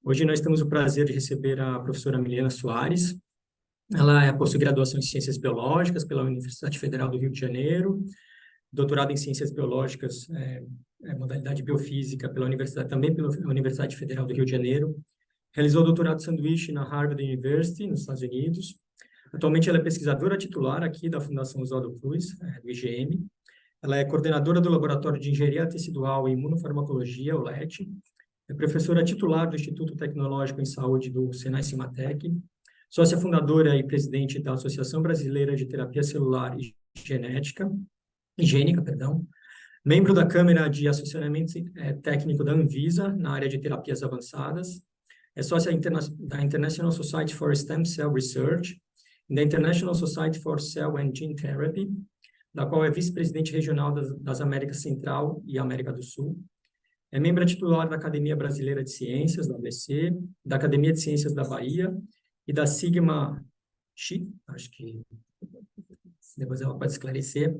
Hoje nós temos o prazer de receber a professora Milena Soares. Ela é pós-graduação em Ciências Biológicas pela Universidade Federal do Rio de Janeiro, doutorado em Ciências Biológicas, modalidade Biofísica, também pela Universidade Federal do Rio de Janeiro. Realizou doutorado sanduíche na Harvard University, nos Estados Unidos. Atualmente ela é pesquisadora titular aqui da Fundação Oswaldo Cruz, do IGM. Ela é coordenadora do Laboratório de Engenharia Tecidual e Imunofarmacologia, o LET. É professora titular do Instituto Tecnológico em Saúde do Senai Cimatec, sócia fundadora e presidente da Associação Brasileira de Terapia Celular e Higiênica, membro da Câmara de Assessoramento Técnico da Anvisa na área de terapias avançadas, é sócia da International Society for Stem Cell Research e da International Society for Cell and Gene Therapy, da qual é vice-presidente regional das Américas Central e América do Sul. É membro titular da Academia Brasileira de Ciências, da ABC, da Academia de Ciências da Bahia e da Sigma Chi, acho que depois ela pode esclarecer.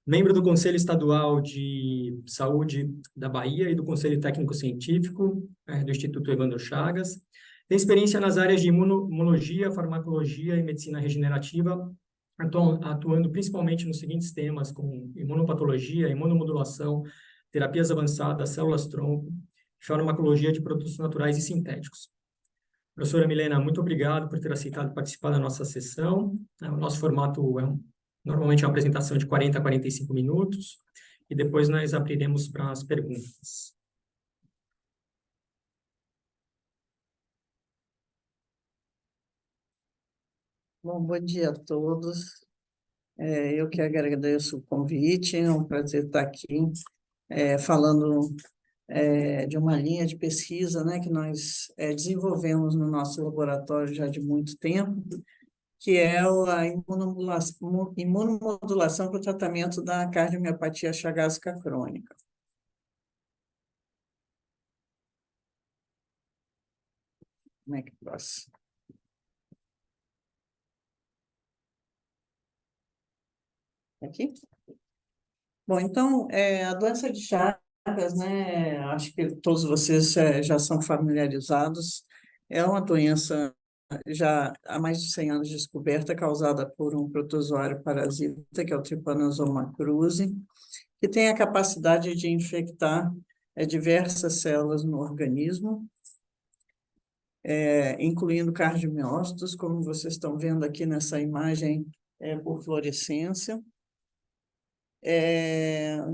Membro do Conselho Estadual de Saúde da Bahia e do Conselho Técnico Científico do Instituto Evandro Chagas. Tem experiência nas áreas de imunologia, farmacologia e medicina regenerativa, atuando principalmente nos seguintes temas, como imunopatologia, imunomodulação, terapias avançadas, células-tronco, farmacologia de produtos naturais e sintéticos. Professora Milena, muito obrigado por ter aceitado participar da nossa sessão. O nosso formato normalmente é uma apresentação de 40 a 45 minutos, e depois nós abriremos para as perguntas. Bom dia a todos. Eu que agradeço o convite, é um prazer estar aqui falando de uma linha de pesquisa, né, que nós desenvolvemos no nosso laboratório já de muito tempo, que é a imunomodulação para o tratamento da cardiomiopatia chagásica crônica. Como é que posso? Aqui? Bom, então, a doença de Chagas, né, acho que todos vocês já são familiarizados, é uma doença já há mais de 100 anos descoberta, causada por um protozoário parasita, que é o Trypanosoma cruzi, que tem a capacidade de infectar diversas células no organismo, incluindo cardiomiócitos, como vocês estão vendo aqui nessa imagem por fluorescência,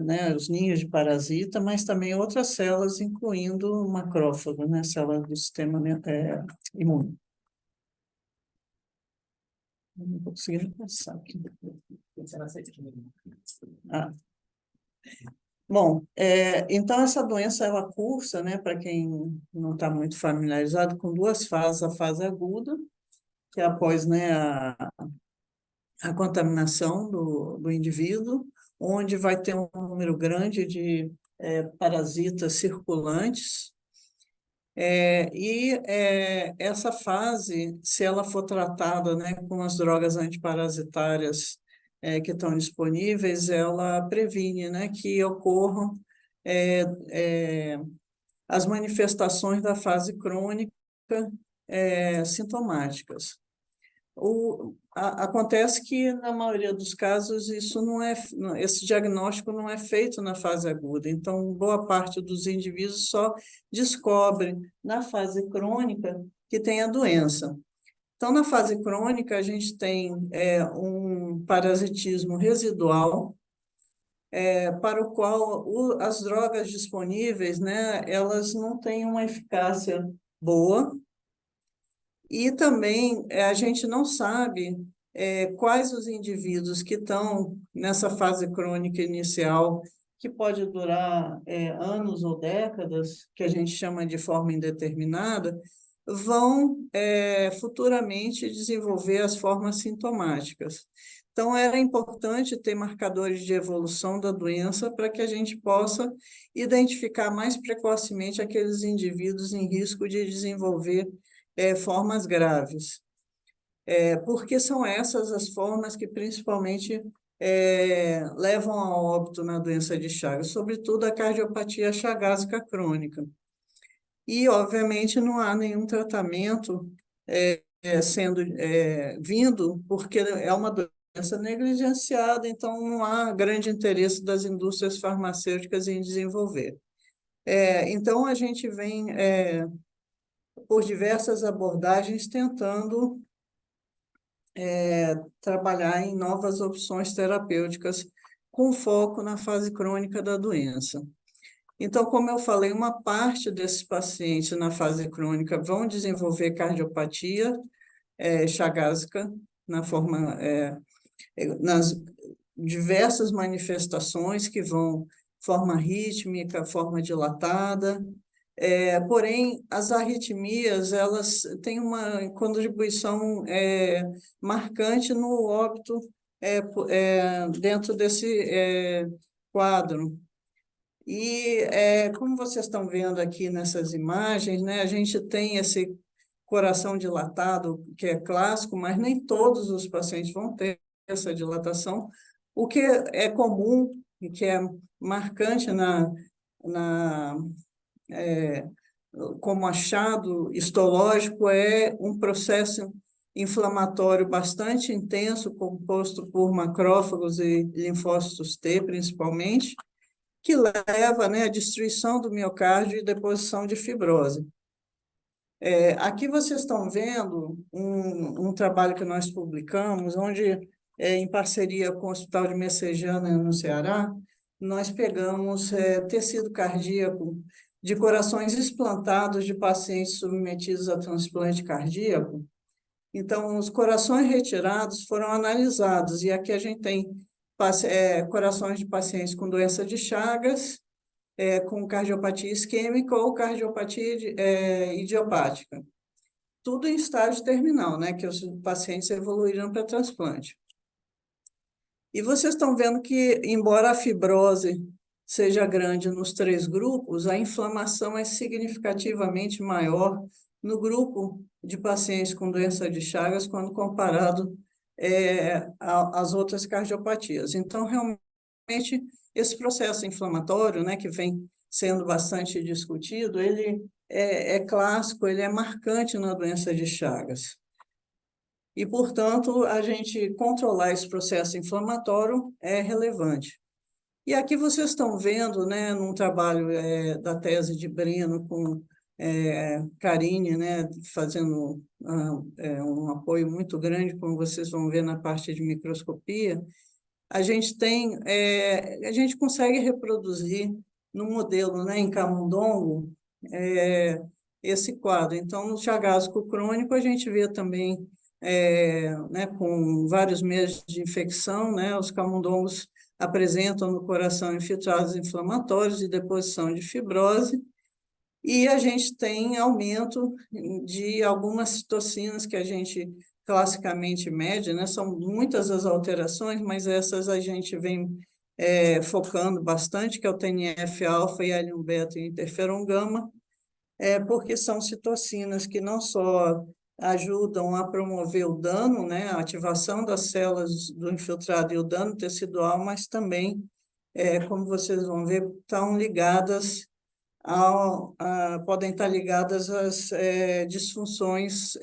né, os ninhos de parasita, mas também outras células, incluindo o macrófago, né, células do sistema imune. Não estou conseguindo passar aqui. Bom, então essa doença ela cursa, né, para quem não está muito familiarizado, com duas fases: a fase aguda, que é após, né, a contaminação do indivíduo, onde vai ter um número grande de parasitas circulantes, essa fase, se ela for tratada, né, com as drogas antiparasitárias que estão disponíveis, ela previne, né, que ocorram as manifestações da fase crônica sintomáticas. Acontece que, na maioria dos casos, esse diagnóstico não é feito na fase aguda, então, boa parte dos indivíduos só descobre na fase crônica que tem a doença. Então, na fase crônica, a gente tem um parasitismo residual, para o qual as drogas disponíveis, né, elas não têm uma eficácia boa. E também a gente não sabe quais os indivíduos que estão nessa fase crônica inicial, que pode durar anos ou décadas, que a gente chama de forma indeterminada, vão futuramente desenvolver as formas sintomáticas. Então, era importante ter marcadores de evolução da doença para que a gente possa identificar mais precocemente aqueles indivíduos em risco de desenvolver formas graves, porque são essas as formas que principalmente levam ao óbito na doença de Chagas, sobretudo a cardiopatia chagásica crônica. e, obviamente, não há nenhum tratamento sendo vindo, porque é uma doença negligenciada, então não há grande interesse das indústrias farmacêuticas em desenvolver. Então, a gente vem, por diversas abordagens, tentando trabalhar em novas opções terapêuticas com foco na fase crônica da doença. Então, como eu falei, uma parte desses pacientes na fase crônica vão desenvolver cardiopatia chagásica nas diversas manifestações que vão forma rítmica, forma dilatada, porém, as arritmias, elas têm uma contribuição marcante no óbito dentro desse quadro. E, como vocês estão vendo aqui nessas imagens, né, a gente tem esse coração dilatado, que é clássico, mas nem todos os pacientes vão ter essa dilatação. O que é comum e que é marcante na como achado histológico é um processo inflamatório bastante intenso, composto por macrófagos e linfócitos T, principalmente, que leva, né, à destruição do miocárdio e deposição de fibrose. Aqui vocês estão vendo um trabalho que nós publicamos, onde, em parceria com o Hospital de Messejana, no Ceará, nós pegamos tecido cardíaco de corações explantados de pacientes submetidos a transplante cardíaco. Então, os corações retirados foram analisados, e aqui a gente tem corações de pacientes com doença de Chagas, com cardiopatia isquêmica ou cardiopatia idiopática. Tudo em estágio terminal, né, que os pacientes evoluíram para transplante. E vocês estão vendo que, embora a fibrose seja grande nos 3 grupos, a inflamação é significativamente maior no grupo de pacientes com doença de Chagas quando comparado às outras cardiopatias. Então, realmente, esse processo inflamatório, né, que vem sendo bastante discutido, ele é clássico, ele é marcante na doença de Chagas. E, portanto, a gente controlar esse processo inflamatório é relevante. E aqui vocês estão vendo, né, num trabalho da tese de Breno com Carine, né, fazendo um apoio muito grande, como vocês vão ver na parte de microscopia, a gente consegue reproduzir no modelo, né, em camundongo, esse quadro. Então, no chagásico crônico, a gente vê também, né, com vários meses de infecção, né, os camundongos apresentam no coração infiltrados inflamatórios e deposição de fibrose, e a gente tem aumento de algumas citocinas que a gente classicamente mede, né? São muitas as alterações, mas essas a gente vem focando bastante, que é o TNF-alfa e L1-beta e interferon gama, porque são citocinas que não só ajudam a promover o dano, né, a ativação das células do infiltrado e o dano tecidual, mas também, como vocês vão ver, estão ligadas podem estar ligadas às disfunções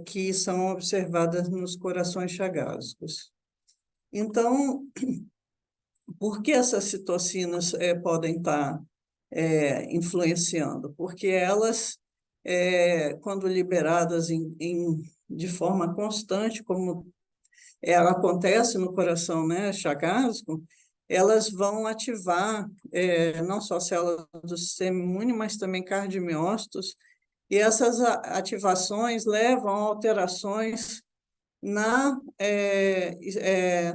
que são observadas nos corações chagásicos. Então, por que essas citocinas podem estar influenciando? Porque elas, quando liberadas de forma constante, como ela acontece no coração, né, chagásico, elas vão ativar não só células do sistema imune, mas também cardiomiócitos, e essas ativações levam a alterações na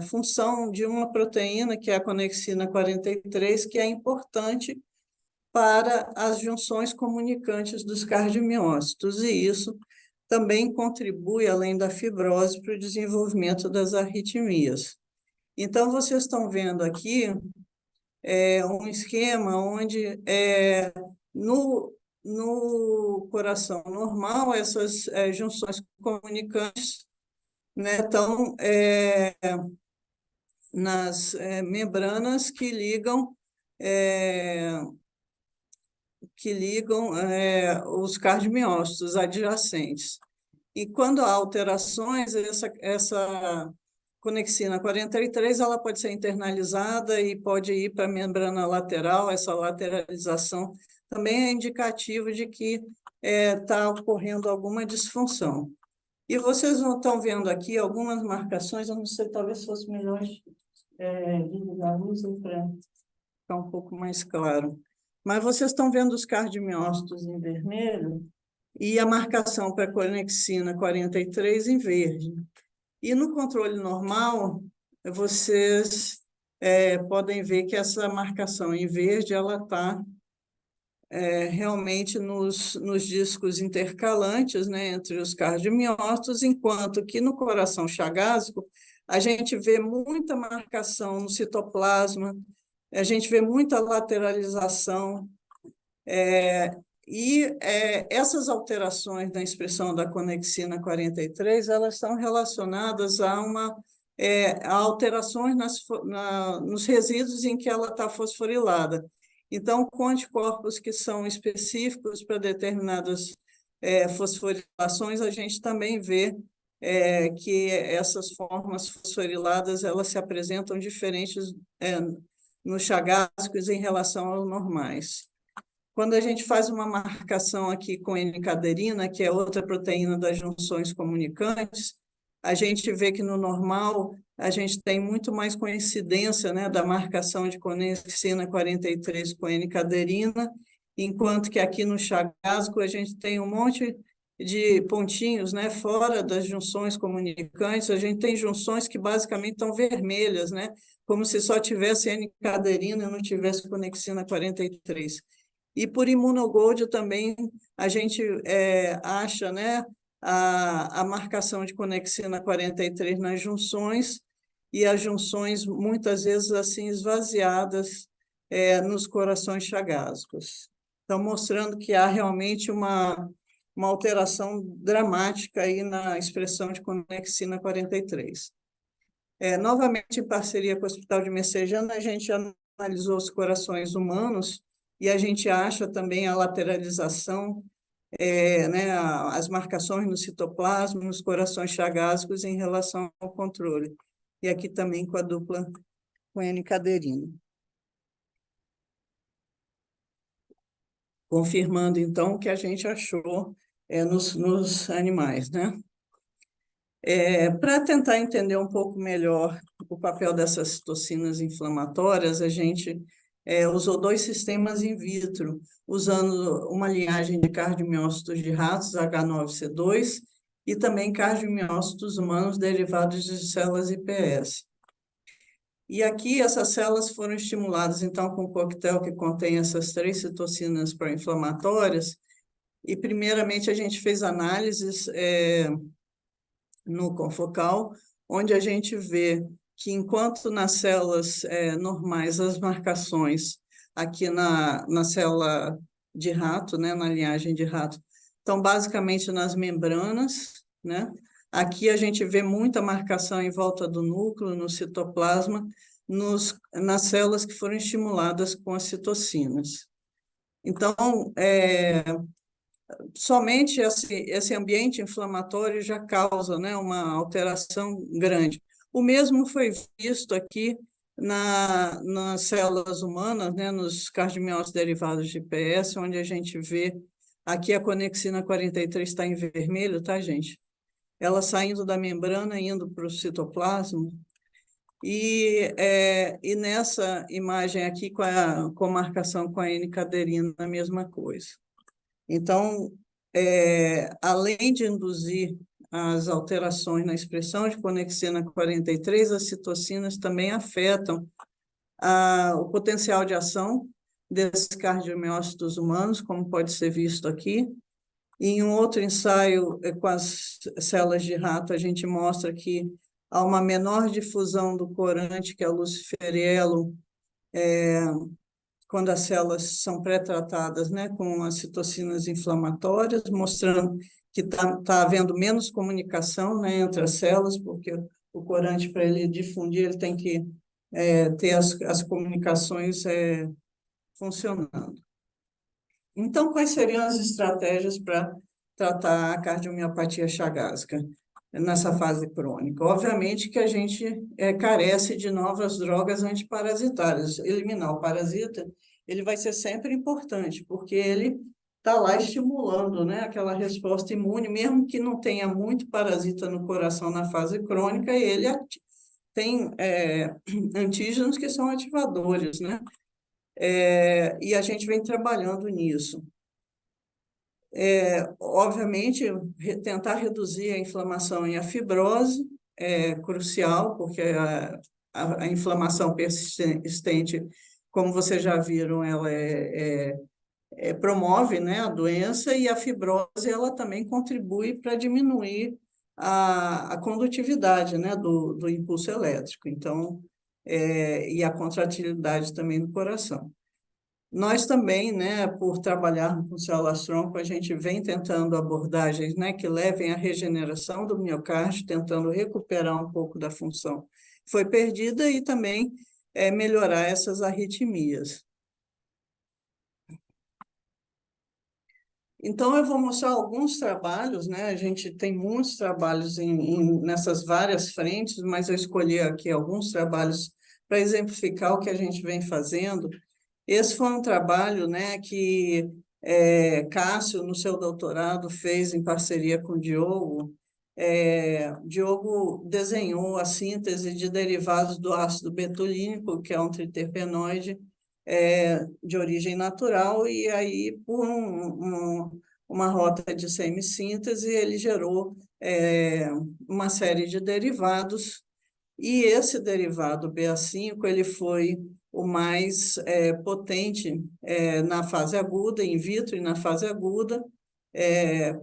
função de uma proteína, que é a conexina 43, que é importante para as junções comunicantes dos cardiomiócitos, e isso também contribui, além da fibrose, para o desenvolvimento das arritmias. Então, vocês estão vendo aqui um esquema onde no coração normal, essas junções comunicantes, né, estão nas membranas que ligam que ligam os cardiomiócitos adjacentes. E quando há alterações, essa conexina 43 ela pode ser internalizada e pode ir para a membrana lateral. Essa lateralização também é indicativo de que está ocorrendo alguma disfunção. E vocês não estão vendo aqui algumas marcações, eu não sei, talvez fosse melhor desligar a luz para ficar um pouco mais claro. Mas vocês estão vendo os cardiomiócitos em vermelho e a marcação para a conexina 43 em verde. E no controle normal, vocês podem ver que essa marcação em verde ela está realmente nos discos intercalantes, né, entre os cardiomiócitos, enquanto que no coração chagásico a gente vê muita marcação no citoplasma, a gente vê muita lateralização, essas alterações na expressão da conexina 43, elas estão relacionadas a alterações nos resíduos em que ela está fosforilada. Então, com anticorpos que são específicos para determinadas fosforilações, a gente também vê que essas formas fosforiladas elas se apresentam diferentes nos chagásicos em relação aos normais. Quando a gente faz uma marcação aqui com N-caderina, que é outra proteína das junções comunicantes, a gente vê que no normal a gente tem muito mais coincidência, né, da marcação de conexina 43 com N-caderina, enquanto que aqui no chagásico a gente tem um monte de pontinhos, né, fora das junções comunicantes. A gente tem junções que basicamente estão vermelhas, né, como se só tivesse N-caderina e não tivesse conexina 43. E por imunogold também a gente acha, né, a marcação de conexina 43 nas junções, e as junções muitas vezes assim esvaziadas nos corações chagásicos. Então, mostrando que há realmente uma alteração dramática aí na expressão de conexina 43. Novamente, em parceria com o Hospital de Messejana, a gente analisou os corações humanos e a gente acha também a lateralização, né, as marcações no citoplasma, nos corações chagásicos em relação ao controle. E aqui também com a dupla com N-caderina. Confirmando, então, o que a gente achou nos animais, né? Para tentar entender um pouco melhor o papel dessas citocinas inflamatórias, a gente usou 2 sistemas in vitro, usando uma linhagem de cardiomiócitos de ratos, H9C2, e também cardiomiócitos humanos derivados de células iPS. E aqui essas células foram estimuladas, então, com um coquetel que contém essas 3 citocinas pró-inflamatórias, e primeiramente a gente fez análises no confocal, onde a gente vê que enquanto nas células normais as marcações aqui na célula de rato, né, na linhagem de rato, estão basicamente nas membranas, né? Aqui a gente vê muita marcação em volta do núcleo, no citoplasma, nas células que foram estimuladas com as citocinas. Então, somente esse ambiente inflamatório já causa, né, uma alteração grande. O mesmo foi visto aqui nas células humanas, né, nos cardiomiócitos derivados de IPS, onde a gente vê aqui a conexina 43 está em vermelho, tá, gente? Ela saindo da membrana, indo para o citoplasma. E nessa imagem aqui, com a marcação com a N-caderina, a mesma coisa. Então, além de induzir as alterações na expressão de conexina 43, as citocinas também afetam o potencial de ação desses cardiomiócitos humanos, como pode ser visto aqui. E em um outro ensaio com as células de rato, a gente mostra que há uma menor difusão do corante, que é o luciferelo, quando as células são pré-tratadas, né, com as citocinas inflamatórias, mostrando que tá havendo menos comunicação, né, entre as células, porque o corante, para ele difundir, ele tem que ter as comunicações funcionando. Então, quais seriam as estratégias para tratar a cardiomiopatia chagásica nessa fase crônica? Obviamente que a gente carece de novas drogas antiparasitárias. Eliminar o parasita, ele vai ser sempre importante, porque ele está lá estimulando, né, aquela resposta imune, mesmo que não tenha muito parasita no coração na fase crônica, ele tem antígenos que são ativadores, né? E a gente vem trabalhando nisso. Obviamente, tentar reduzir a inflamação e a fibrose é crucial, porque a inflamação persistente, como vocês já viram, ela promove, né, a doença, e a fibrose ela também contribui para diminuir a condutividade, né, do impulso elétrico, então, e a contratilidade também do coração. Nós também, né, por trabalhar com células-tronco, a gente vem tentando abordagens, né, que levem à regeneração do miocárdio, tentando recuperar um pouco da função que foi perdida e também melhorar essas arritmias. Então, eu vou mostrar alguns trabalhos, né? A gente tem muitos trabalhos nessas várias frentes, mas eu escolhi aqui alguns trabalhos para exemplificar o que a gente vem fazendo. Esse foi um trabalho, né, que Cássio, no seu doutorado, fez em parceria com o Diogo. Diogo desenhou a síntese de derivados do ácido betulínico, que é um triterpenoide, de origem natural, e aí, por uma rota de semissíntese, ele gerou uma série de derivados, e esse derivado BA5 ele foi o mais potente na fase aguda, in vitro e na fase aguda,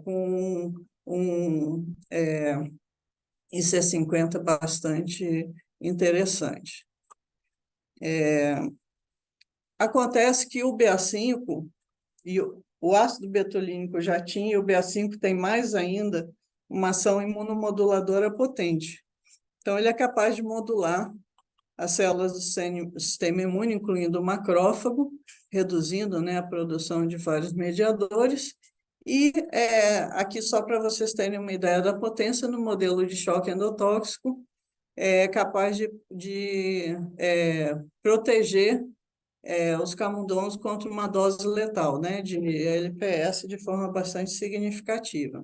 com um IC50 bastante interessante. Acontece que o BA5 e o ácido betulínico já tinha, e o BA5 tem mais ainda uma ação imunomoduladora potente. Então, ele é capaz de modular as células do sistema imune, incluindo o macrófago, reduzindo, né, a produção de vários mediadores. E aqui, só para vocês terem uma ideia da potência, no modelo de choque endotóxico, é capaz de proteger os camundongos contra uma dose letal, né, de LPS de forma bastante significativa.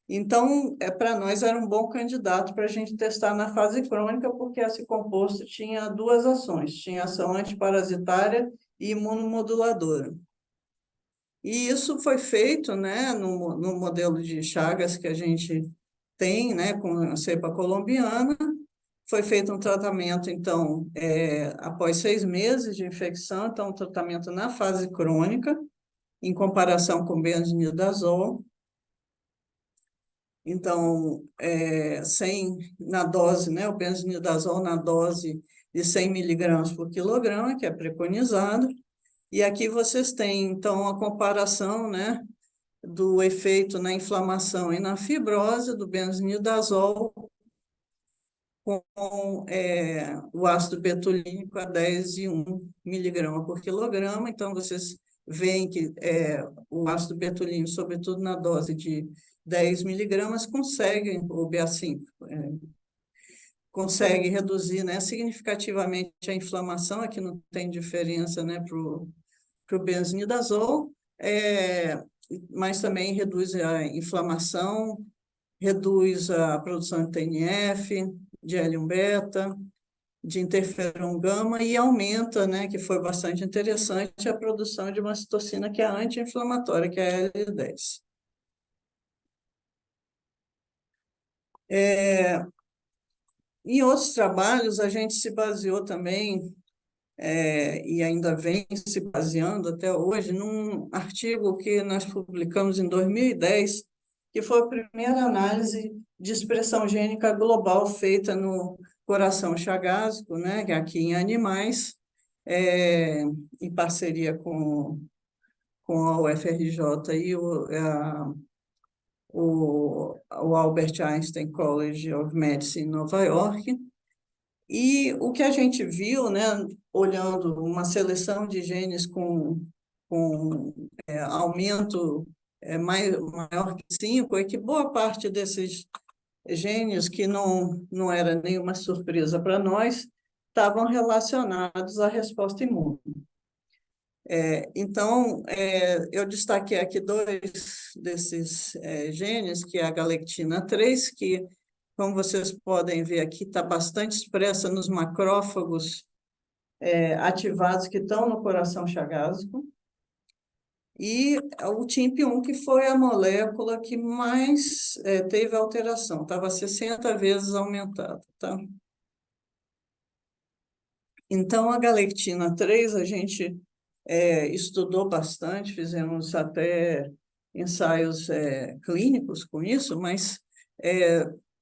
Então, para nós era um bom candidato para a gente testar na fase crônica, porque esse composto tinha duas ações, tinha ação antiparasitária e imunomoduladora. E isso foi feito, né, no modelo de Chagas que a gente tem, né, com a cepa colombiana. Foi feito um tratamento, então, após 6 meses de infecção, então, um tratamento na fase crônica, em comparação com benznidazol. Então, na dose, né, o benznidazol na dose de 100 miligramas por quilograma, que é preconizado. E aqui vocês têm, então, a comparação, né, do efeito na inflamação e na fibrose do benznidazol com o ácido betulínico a 10,1 miligrama por quilograma. Então, vocês veem que o ácido betulínico, sobretudo na dose de 10 miligramas, consegue, o BA5, consegue reduzir, né, significativamente a inflamação. Aqui não tem diferença, né, para o benznidazol, mas também reduz a inflamação, reduz a produção de TNF, de L1-beta, de interferon gama, e aumenta, né, que foi bastante interessante, a produção de uma citocina que é anti-inflamatória, que é a L10. Em outros trabalhos, a gente se baseou também, e ainda vem se baseando até hoje, num artigo que nós publicamos em 2010, que foi a primeira análise de expressão gênica global feita no coração chagásico, né, aqui em animais, em parceria com a UFRJ e o Albert Einstein College of Medicine em Nova York. E o que a gente viu, né, olhando uma seleção de genes com aumento maior que 5, é que boa parte desses genes, que não era nenhuma surpresa para nós, estavam relacionados à resposta imune. Então, eu destaquei aqui dois desses genes, que é a galectina 3, que, como vocês podem ver aqui, está bastante expressa nos macrófagos ativados que estão no coração chagásico, e o TIMP-1, que foi a molécula que mais teve alteração, estava 60 vezes aumentada, tá? Então, a galectina 3, a gente estudou bastante, fizemos até ensaios clínicos com isso, mas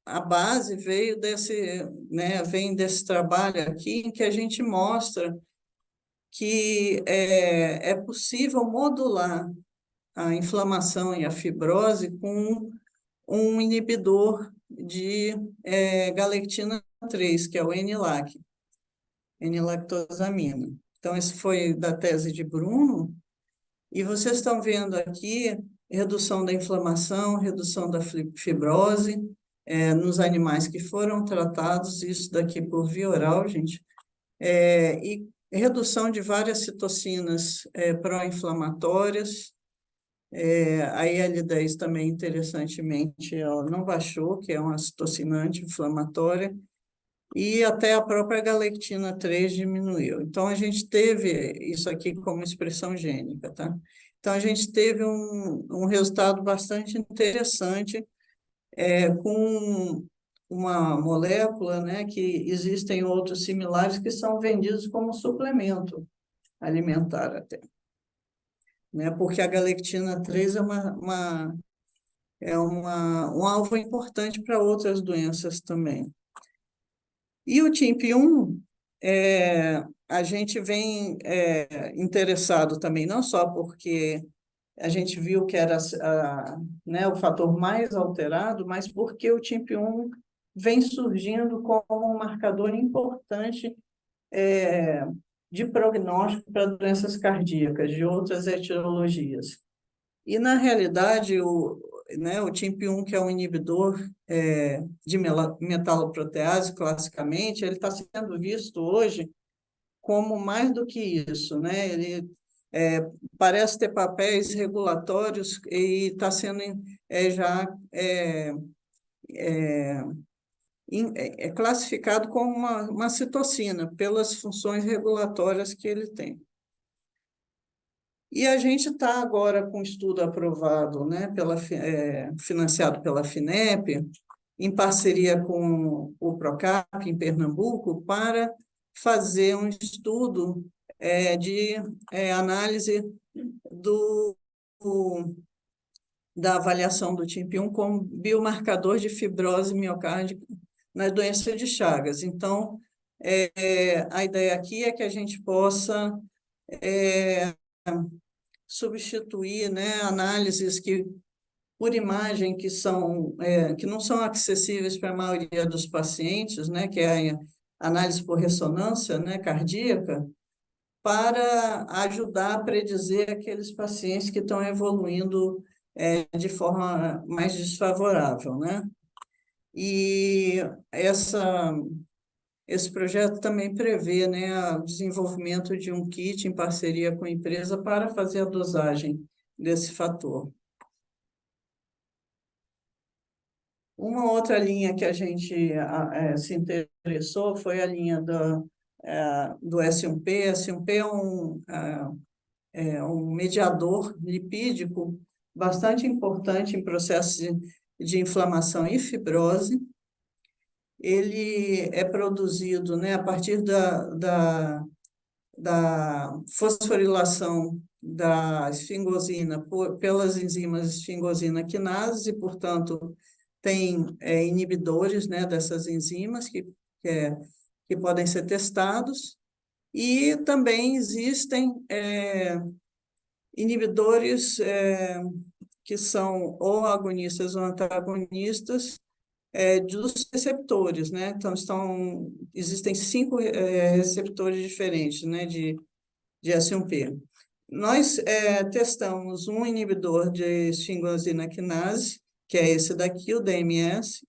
a base veio vem desse trabalho aqui, em que a gente mostra que é possível modular a inflamação e a fibrose com um inibidor de galectina 3, que é o NLAC, N-lactosamina. Então, esse foi da tese de Bruno, e vocês estão vendo aqui redução da inflamação, redução da fibrose nos animais que foram tratados, isso daqui por via oral, gente, e redução de várias citocinas pró-inflamatórias. A IL-10 também, interessantemente, ela não baixou, que é uma citocina anti-inflamatória, e até a própria galectina 3 diminuiu. Então, a gente teve isso aqui como expressão gênica, tá? Então, a gente teve um resultado bastante interessante com uma molécula, né, que existem outros similares que são vendidos como suplemento alimentar até, né? Porque a galectina 3 é um alvo importante para outras doenças também. E o TIMP-1, a gente vem interessado também, não só porque a gente viu que era né, o fator mais alterado, mas porque o TIMP-1 vem surgindo como um marcador importante de prognóstico para doenças cardíacas, de outras etiologias. E, na realidade, o TIMP-1, que é um inibidor de metaloprotease, classicamente, ele está sendo visto hoje como mais do que isso, né? Ele parece ter papéis regulatórios e está sendo já classificado como uma citocina, pelas funções regulatórias que ele tem. E a gente está agora com um estudo aprovado, né, financiado pela FINEP, em parceria com o PROCAP, em Pernambuco, para fazer um estudo de análise da avaliação do TIMP-1 como biomarcador de fibrose miocárdica na doença de Chagas. Então, a ideia aqui é que a gente possa substituir, né, análises por imagem que não são acessíveis para a maioria dos pacientes, né, que é a análise por ressonância, né, cardíaca, para ajudar a predizer aqueles pacientes que estão evoluindo de forma mais desfavorável, né? E esse projeto também prevê, né, o desenvolvimento de um kit em parceria com a empresa para fazer a dosagem desse fator. Uma outra linha que a gente se interessou foi a linha do S1P. S1P é um mediador lipídico bastante importante em processos de inflamação e fibrose. Ele é produzido, né, a partir da fosforilação da esfingosina pelas enzimas esfingosina quinases, e, portanto, tem inibidores, né, dessas enzimas que podem ser testados, e também existem inibidores que são ou agonistas ou antagonistas dos receptores, né? Então, existem 5 receptores diferentes, né, de S1P. Nós testamos um inibidor de esfingosina quinase, que é esse daqui, o DMS,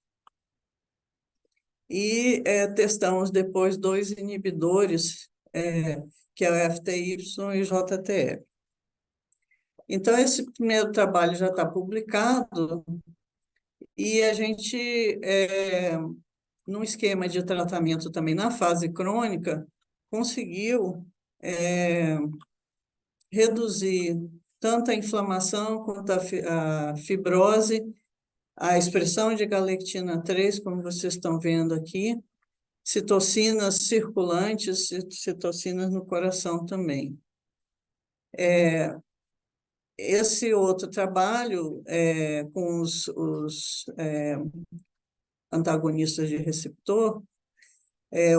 e testamos depois 2 inibidores, que é o FTY e o JTE. Então, esse primeiro trabalho já está publicado e a gente, num esquema de tratamento também na fase crônica, conseguiu reduzir tanto a inflamação quanto a fibrose, a expressão de galectina 3, como vocês estão vendo aqui, citocinas circulantes, citocinas no coração também. Esse outro trabalho com os antagonistas de receptor,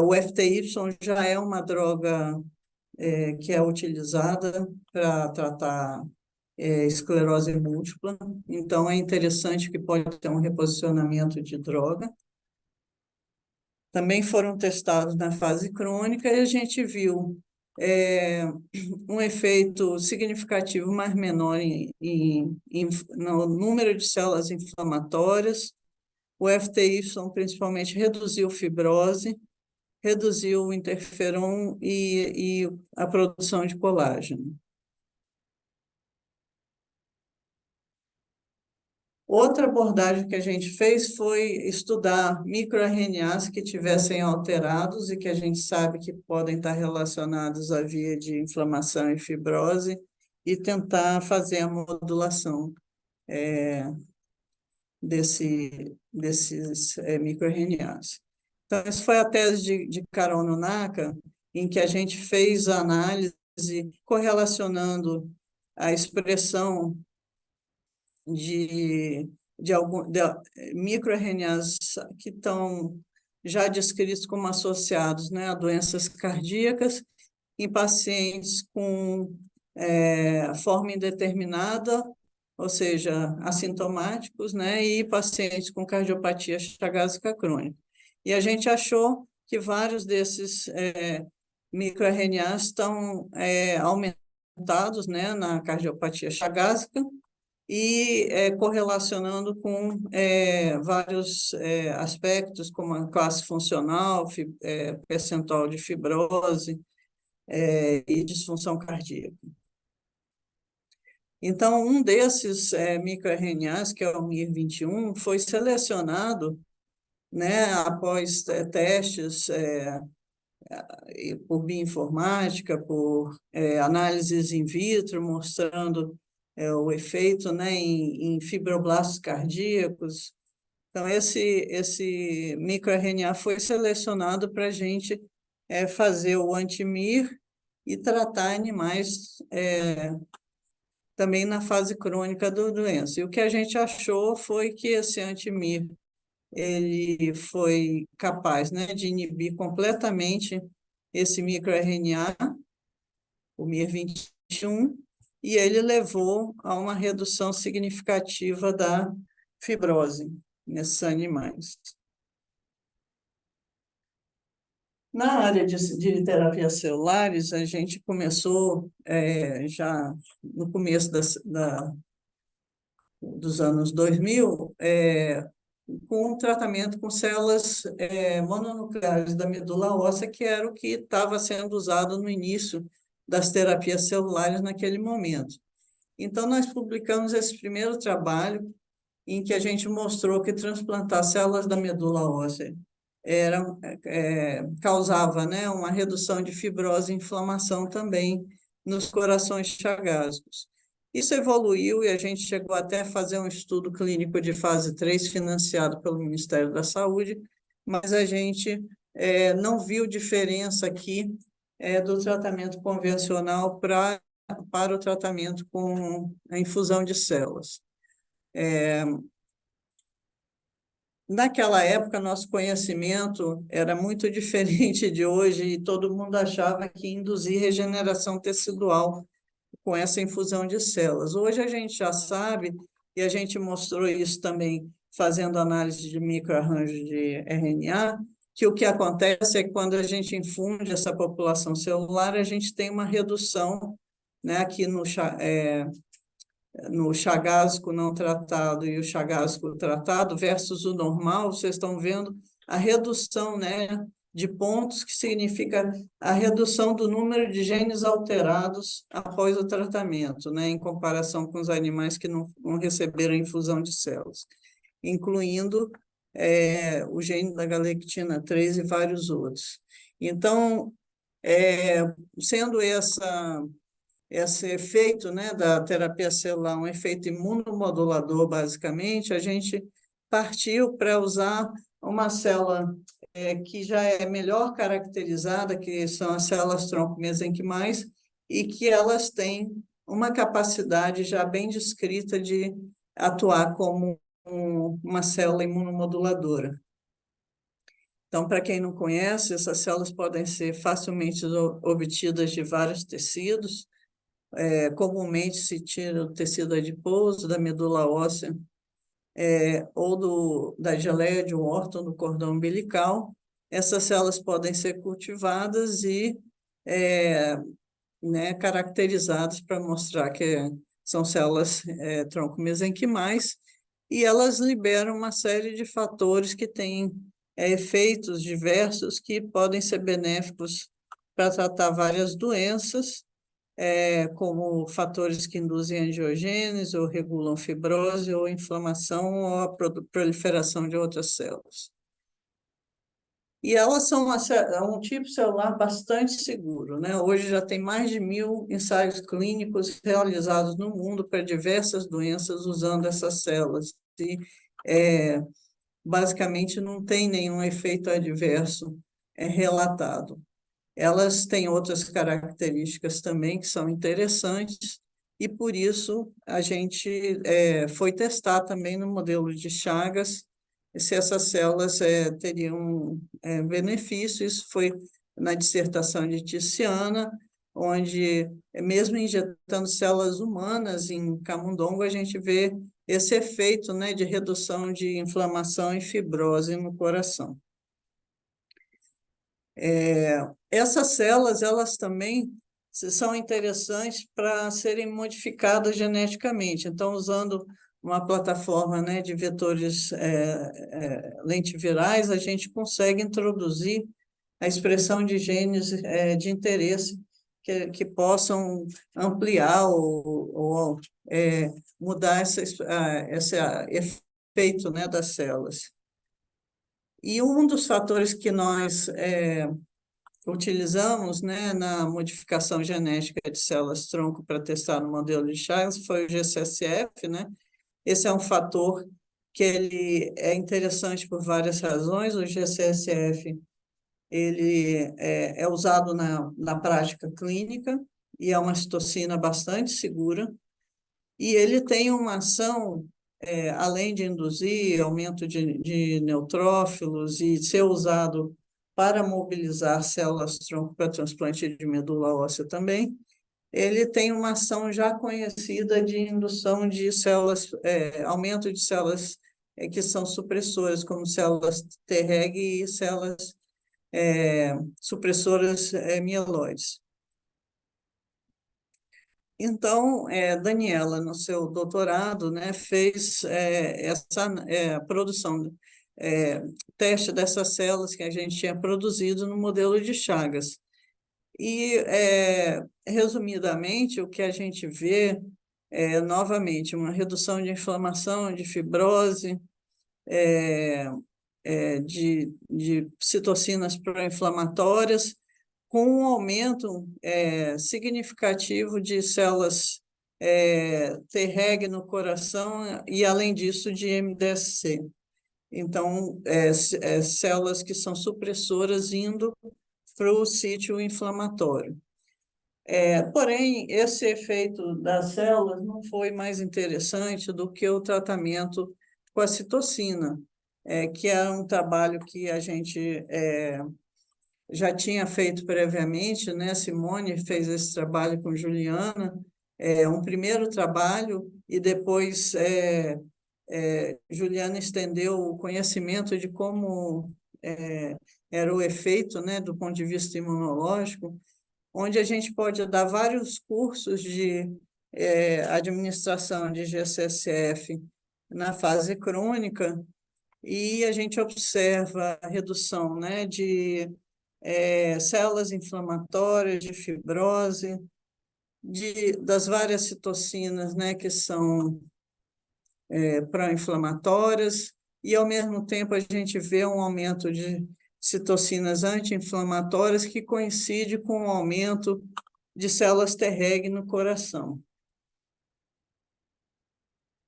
o FTY já é uma droga que é utilizada para tratar esclerose múltipla, então é interessante que pode ter um reposicionamento de droga. Também foram testados na fase crônica e a gente viu um efeito significativo, mas menor no número de células inflamatórias. O FTY, principalmente, reduziu fibrose, reduziu o interferon e a produção de colágeno. Outra abordagem que a gente fez foi estudar microRNAs que tivessem alterados e que a gente sabe que podem estar relacionados à via de inflamação e fibrose e tentar fazer a modulação desses microRNAs. Então, essa foi a tese de Carol Nunaka, em que a gente fez a análise correlacionando a expressão de microRNAs que estão já descritos como associados, né, a doenças cardíacas em pacientes com forma indeterminada, ou seja, assintomáticos, né, e pacientes com cardiopatia chagásica crônica. E a gente achou que vários desses microRNAs estão aumentados, né, na cardiopatia chagásica, e correlacionando com vários aspectos, como a classe funcional, percentual de fibrose e disfunção cardíaca. Então, um desses microRNAs, que é o MIR21, foi selecionado, né, após testes por bioinformática, por análises in vitro, mostrando o efeito, né, em fibroblastos cardíacos. Então, esse microRNA foi selecionado para a gente fazer o anti-MIR e tratar animais também na fase crônica da doença. E o que a gente achou foi que esse anti-MIR ele foi capaz, né, de inibir completamente esse microRNA, o MIR21, e ele levou a uma redução significativa da fibrose nesses animais. Na área de terapias celulares, a gente começou já no começo dos anos 2000, com um tratamento com células mononucleares da medula óssea, que era o que estava sendo usado no início das terapias celulares naquele momento. Então, nós publicamos esse primeiro trabalho em que a gente mostrou que transplantar células da medula óssea causava, né, uma redução de fibrose e inflamação também nos corações chagásicos. Isso evoluiu e a gente chegou até a fazer um estudo clínico de fase 3 financiado pelo Ministério da Saúde, mas a gente não viu diferença aqui do tratamento convencional para o tratamento com a infusão de células. Naquela época, nosso conhecimento era muito diferente de hoje e todo mundo achava que induzir regeneração tecidual com essa infusão de células. Hoje a gente já sabe, e a gente mostrou isso também fazendo análise de microarranjo de RNA, que o que acontece é que quando a gente infunde essa população celular, a gente tem uma redução, né, aqui no chagásico não tratado e o chagásico tratado versus o normal, vocês estão vendo a redução, né, de pontos, que significa a redução do número de genes alterados após o tratamento, né, em comparação com os animais que não receberam infusão de células, incluindo o gene da galectina 3 e vários outros. Então, sendo esse efeito, né, da terapia celular, um efeito imunomodulador, basicamente, a gente partiu para usar uma célula que já é melhor caracterizada, que são as células tronco mesenquimais, e que elas têm uma capacidade já bem descrita de atuar como uma célula imunomoduladora. Então, para quem não conhece, essas células podem ser facilmente obtidas de vários tecidos. Comumente se tira o tecido adiposo, da medula óssea, ou da geleia de Wharton, do cordão umbilical. Essas células podem ser cultivadas e né, caracterizadas para mostrar que são células tronco mesenquimais, e elas liberam uma série de fatores que têm efeitos diversos que podem ser benéficos para tratar várias doenças, como fatores que induzem angiogênese, ou regulam fibrose, ou inflamação, ou a proliferação de outras células. E elas são um tipo celular bastante seguro, né? Hoje já tem mais de 1.000 ensaios clínicos realizados no mundo para diversas doenças usando essas células. E, basicamente, não tem nenhum efeito adverso relatado. Elas têm outras características também que são interessantes, e por isso a gente foi testar também no modelo de Chagas se essas células teriam benefício. Isso foi na dissertação de Tiziana, onde, mesmo injetando células humanas em camundongo, a gente vê esse efeito, né, de redução de inflamação e fibrose no coração. Essas células, elas também são interessantes para serem modificadas geneticamente. Então, usando uma plataforma, né, de vetores lentivirais, a gente consegue introduzir a expressão de genes de interesse que possam ampliar ou mudar esse efeito, né, das células. E um dos fatores que nós utilizamos, né, na modificação genética de células-tronco para testar no modelo de Chagas foi o G-CSF, né? Esse é um fator que ele é interessante por várias razões. O G-CSF ele é usado na prática clínica e é uma citocina bastante segura, e ele tem uma ação, além de induzir aumento de neutrófilos e ser usado para mobilizar células-tronco para transplante de medula óssea também, ele tem uma ação já conhecida de indução de células, aumento de células que são supressoras, como células Treg e células supressoras mieloides. Então, Daniela, no seu doutorado, né, fez essa produção, teste dessas células que a gente tinha produzido no modelo de Chagas. E, resumidamente, o que a gente vê é, novamente, uma redução de inflamação, de fibrose, de citocinas pró-inflamatórias, com um aumento significativo de células Treg no coração e, além disso, de MDSC. Então, células que são supressoras indo para o sítio inflamatório. Porém, esse efeito das células não foi mais interessante do que o tratamento com a citocina, que é um trabalho que a gente já tinha feito previamente, né? Simone fez esse trabalho com Juliana, um primeiro trabalho, e depois Juliana estendeu o conhecimento de como era o efeito, né, do ponto de vista imunológico, onde a gente pode dar vários cursos de administração de G-CSF na fase crônica, e a gente observa a redução, né, de células inflamatórias, de fibrose, das várias citocinas, né, que são pró-inflamatórias, e, ao mesmo tempo, a gente vê um aumento de citocinas anti-inflamatórias que coincide com o aumento de células Treg no coração.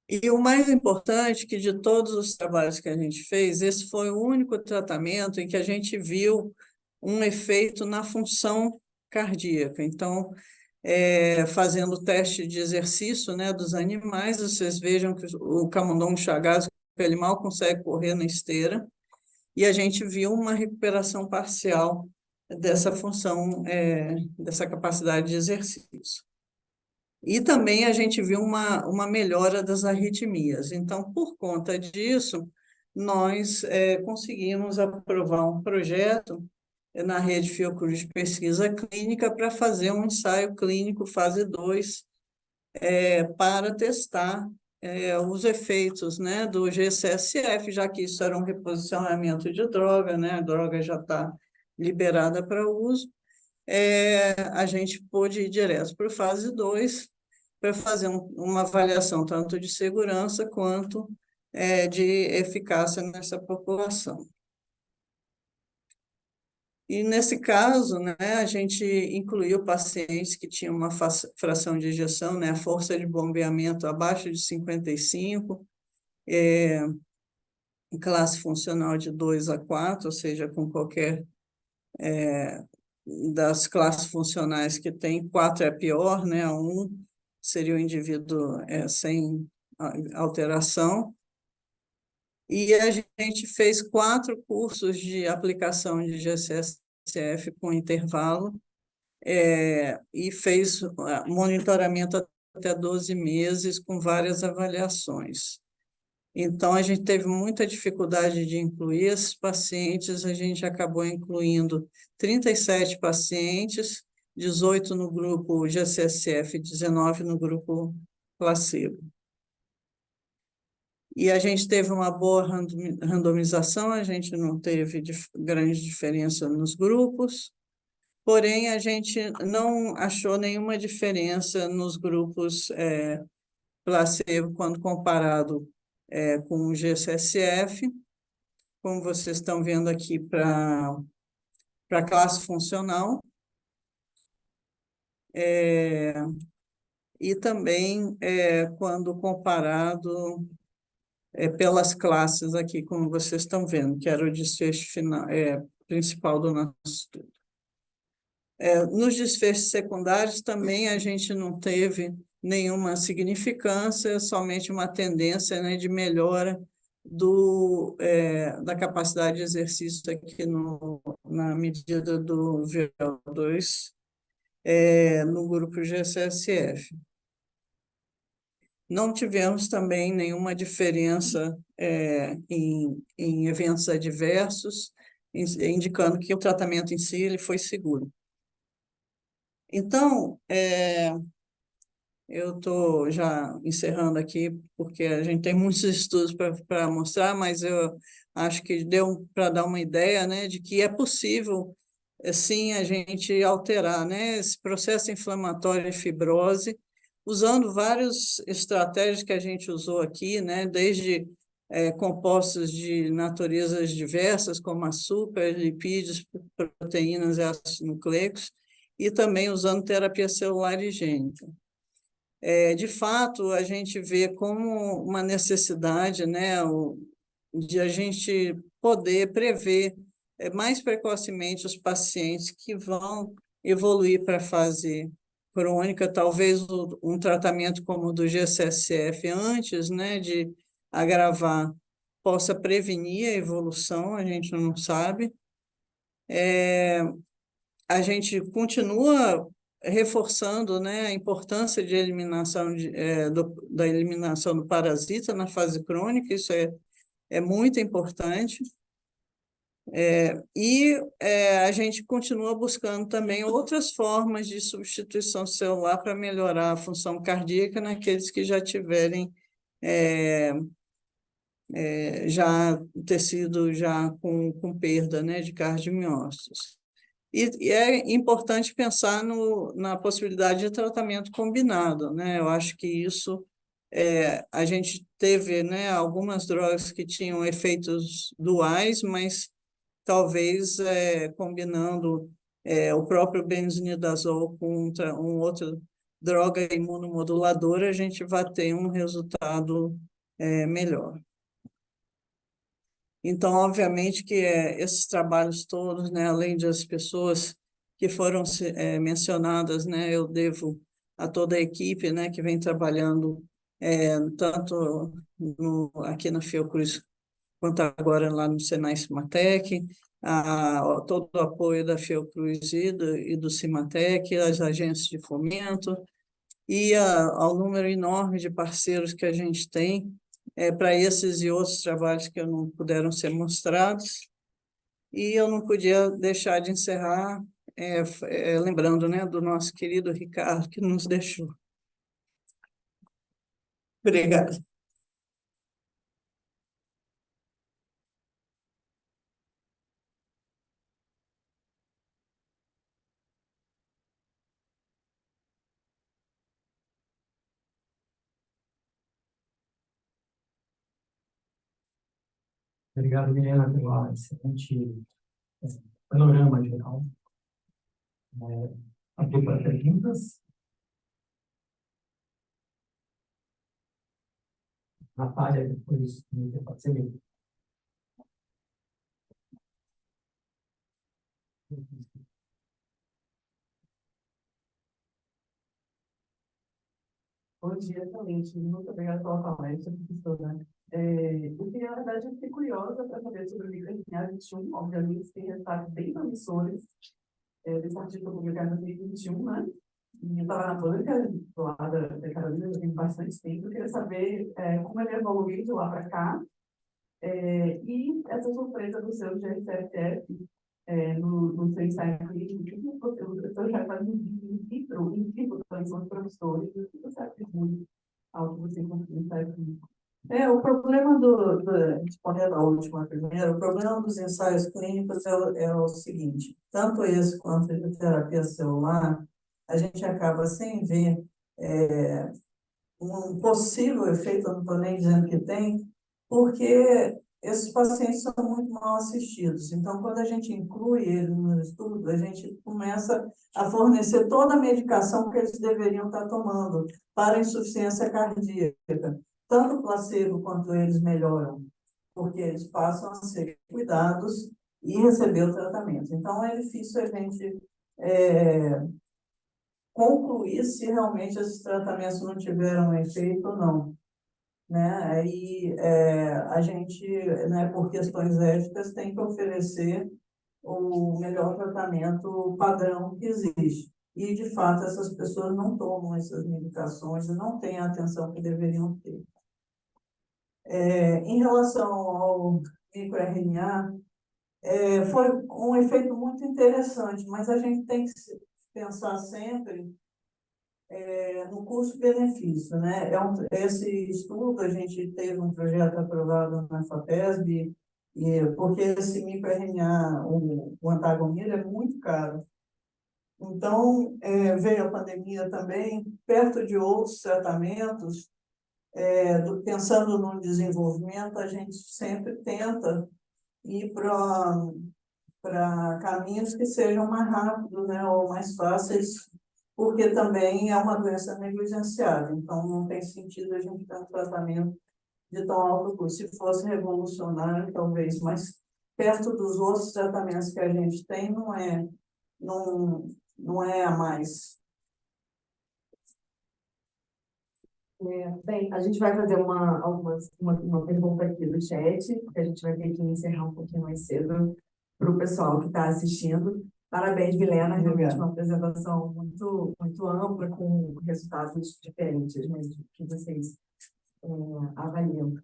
E o mais importante, que de todos os trabalhos que a gente fez, esse foi o único tratamento em que a gente viu um efeito na função cardíaca. Então, fazendo o teste de exercício, né, dos animais, vocês vejam que o camundongo chagas, ele mal consegue correr na esteira, e a gente viu uma recuperação parcial dessa função, dessa capacidade de exercício. E também a gente viu uma melhora das arritmias. Então, por conta disso, nós conseguimos aprovar um projeto na Rede Fiocruz de Pesquisa Clínica para fazer um ensaio clínico fase 2 para testar os efeitos, né, do G-CSF, já que isso era um reposicionamento de droga, né, a droga já está liberada para uso. A gente pôde ir direto para a fase 2 para fazer uma avaliação tanto de segurança quanto de eficácia nessa população. E, nesse caso, né, a gente incluiu pacientes que tinham uma fração de ejeção, né, a força de bombeamento abaixo de 55, classe funcional de 2 a 4, ou seja, com qualquer das classes funcionais que tem, 4 é a pior, né, 1 seria o indivíduo sem alteração. E a gente fez 4 cursos de aplicação de G-CSF com intervalo, e fez monitoramento até 12 meses, com várias avaliações. Então, a gente teve muita dificuldade de incluir esses pacientes, a gente acabou incluindo 37 pacientes, 18 no grupo G-CSF, 19 no grupo placebo. E a gente teve uma boa randomização, a gente não teve grande diferença nos grupos, porém, a gente não achou nenhuma diferença nos grupos placebo quando comparado com o G-CSF, como vocês estão vendo aqui para a classe funcional, e também quando comparado pelas classes aqui, como vocês estão vendo, que era o desfecho final, principal do nosso estudo. Nos desfechos secundários também a gente não teve nenhuma significância, somente uma tendência, né, de melhora da capacidade de exercício aqui na medida do VO2 no grupo G-CSF. Não tivemos também nenhuma diferença em eventos adversos, indicando que o tratamento em si ele foi seguro. Então, eu estou já encerrando aqui, porque a gente tem muitos estudos para mostrar, mas eu acho que deu para dar uma ideia, né, de que é possível, sim, a gente alterar, né, esse processo inflamatório e fibrose, usando várias estratégias que a gente usou aqui, né, desde compostos de naturezas diversas, como açúcar, lipídios, proteínas e ácidos nucleicos, e também usando terapia celular higiênica. De fato, a gente vê como uma necessidade, né, de a gente poder prever mais precocemente os pacientes que vão evoluir para a fase crônica, talvez um tratamento como o do G-CSF antes, né, de agravar, possa prevenir a evolução, a gente não sabe. A gente continua reforçando, né, a importância de eliminação da eliminação do parasita na fase crônica, isso é muito importante. A gente continua buscando também outras formas de substituição celular para melhorar a função cardíaca naqueles que já tiverem já tecido já com perda, né, de cardiomiócitos. E é importante pensar na possibilidade de tratamento combinado, né? Eu acho que isso a gente teve, né, algumas drogas que tinham efeitos duais, mas talvez combinando o próprio benznidazol com outra droga imunomoduladora, a gente vai ter um resultado melhor. Então, obviamente que esses trabalhos todos, né, além das pessoas que foram mencionadas, né, eu devo a toda a equipe, né, que vem trabalhando tanto aqui na Fiocruz quanto agora lá no Senai Cimatec, todo o apoio da Fiocruz e do Cimatec, as agências de fomento, e ao número enorme de parceiros que a gente tem para esses e outros trabalhos que não puderam ser mostrados. E eu não podia deixar de encerrar lembrando, né, do nosso querido Ricardo, que nos deixou. Obrigada. Obrigado, Milena, pela excelente panorama geral. Abrir para perguntas. Natália, depois pode ser mesmo. Bom dia, Talente. Muito obrigada pela palestra, professora. Eu queria, na verdade, eu fiquei curiosa para saber sobre o livro RNA 21. Obviamente, tem resultados bem promissores desse artigo publicado em 2021, né? E eu estava na banca lá da Carolina, já tem bastante tempo. Eu queria saber como ele evoluiu de lá para cá. E essa surpresa do seu GCFF no seu ensaio clínico, o professor já faz in vitro também são os professores, o que você atribui ao que você conseguiu no ensaio clínico? O problema respondendo à última primeiro, o problema dos ensaios clínicos é o seguinte, tanto esse quanto a terapia celular, a gente acaba sem ver um possível efeito, eu não estou nem dizendo que tem, porque esses pacientes são muito mal assistidos. Então, quando a gente inclui eles no estudo, a gente começa a fornecer toda a medicação que eles deveriam estar tomando para insuficiência cardíaca. Tanto o placebo quanto eles melhoram, porque eles passam a ser cuidados e receber o tratamento. Então, é difícil a gente concluir se realmente esses tratamentos não tiveram efeito ou não, né? Aí a gente, né, por questões éticas, tem que oferecer o melhor tratamento padrão que existe. E, de fato, essas pessoas não tomam essas medicações e não têm a atenção que deveriam ter. Em relação ao microRNA, foi um efeito muito interessante, mas a gente tem que pensar sempre no custo-benefício, né? Esse estudo, a gente teve um projeto aprovado na FAPESB, porque esse microRNA, o antagonista, é muito caro. Então, veio a pandemia também, perto de outros tratamentos, pensando no desenvolvimento, a gente sempre tenta ir para caminhos que sejam mais rápidos, né, ou mais fáceis, porque também é uma doença negligenciada, então não tem sentido a gente ter um tratamento de tão alto custo. Se fosse revolucionário, talvez, mas perto dos outros tratamentos que a gente tem, não é a mais. Bem, a gente vai fazer uma pergunta aqui do chat, porque a gente vai ter que encerrar um pouquinho mais cedo para o pessoal que está assistindo. Parabéns, Milena, realmente uma apresentação muito, muito ampla, com resultados diferentes, né, que vocês avaliam.